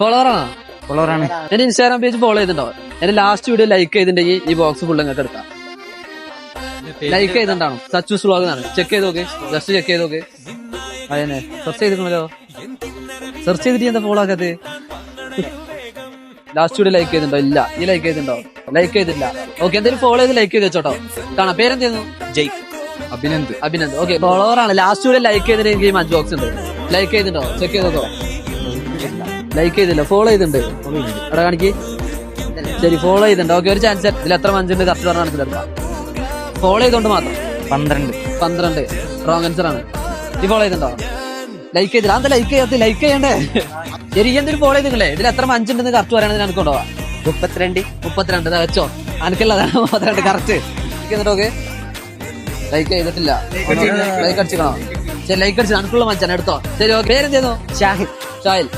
ഫോളോവറാണോ? ഫോളോവറാണ്. എന്റെ Instagram page follow ചെയ്തിട്ടുണ്ടോ? എന്റെ ലാസ്റ്റ് വീഡിയോ ലൈക്ക് ചെയ്തിട്ടുണ്ടെങ്കിൽ ഈ ബോക്സ് ഫുൾ നിങ്ങൾക്ക് എടുക്കാം. ലൈക്ക് ചെയ്തിട്ടുണ്ടാണോ? സച്ചൂസ് വ്ളോഗ് ആണ്. ചെക്ക് ചെയ്ത് നോക്ക്, ജസ്റ്റ് ചെക്ക് ചെയ്ത് നോക്ക്. അതന്നെ സെർച്ച് ചെയ്തിട്ടുണ്ടല്ലോ. സെർച്ച് ചെയ്തിട്ട് എന്താ ഫോളോ ആക്കാത്തത്? ലാസ്റ്റ് വീഡിയോ ലൈക്ക് ചെയ്തിട്ടുണ്ടോ? ഇല്ല. ഈ ലൈക്ക് ചെയ്തിട്ടുണ്ടോ? ലൈക്ക് ചെയ്തിട്ടില്ല. ഓക്കെ, എന്തെങ്കിലും ഫോളോ ചെയ്ത് ലൈക്ക് ചെയ്ത് വെച്ചോട്ടോ. കാണാം. പേരെന്തായിരുന്നു? ജയ് അഭിനന്ദ്. ഓക്കെ, ഫോളോവറാണ്. ലാസ്റ്റ് വീഡിയോ ലൈക്ക് ചെയ്തിട്ട് എനിക്ക് മഞ്ച് ബോക്സ് ഉണ്ട്. ലൈക്ക് ചെയ്തിട്ടുണ്ടോ? ചെക്ക് ചെയ്ത് നോക്കോ. ലൈക്ക് ചെയ്തില്ല, ഫോളോ ചെയ്തിട്ടുണ്ട്. അവിടെ കാണിക്ക്. ശരി, ഫോളോ ചെയ്തിട്ടുണ്ട്. ഓക്കെ, ഒരു ചാൻസ്. ഇതിൽ എത്ര മഞ്ചുണ്ട് കറക്റ്റ് പറഞ്ഞാൽ മനസ്സിലെടുക്കാം. ഫോളോ ചെയ്തോണ്ട് മാത്രം 12 റോങ് ആൻസർ ആണ്. ഈ ഫോളോ ചെയ്തിട്ടുണ്ടോ? ലൈക്ക് ചെയ്തില്ല. എന്താ ലൈക്ക് ചെയ്യാത്ത? ലൈക്ക് ചെയ്യണ്ടേ? ശരി, എന്തെങ്കിലും ഫോളോ ചെയ്തില്ലേ? ഇതിൽ എത്ര മഞ്ചുണ്ടെന്ന് കറക്റ്റ് പറയണത് എനിക്ക് കൊണ്ടുപോവാ. 32 വെച്ചോ. അനക്കുള്ളതാണ് 32 കറക്റ്റ്. ഓക്കെ, ലൈക്ക് ചെയ്തിട്ടില്ല. ലൈക്ക് അടിച്ചിക്കണോ? ശരി, ലൈക്ക് അടിച്ചു. അനക്കുള്ള മഞ്ചാണ്, എടുത്തോ. ശരി, ഓക്കെ. പേരെന്തായിരുന്നു? ഷാഹിൽ.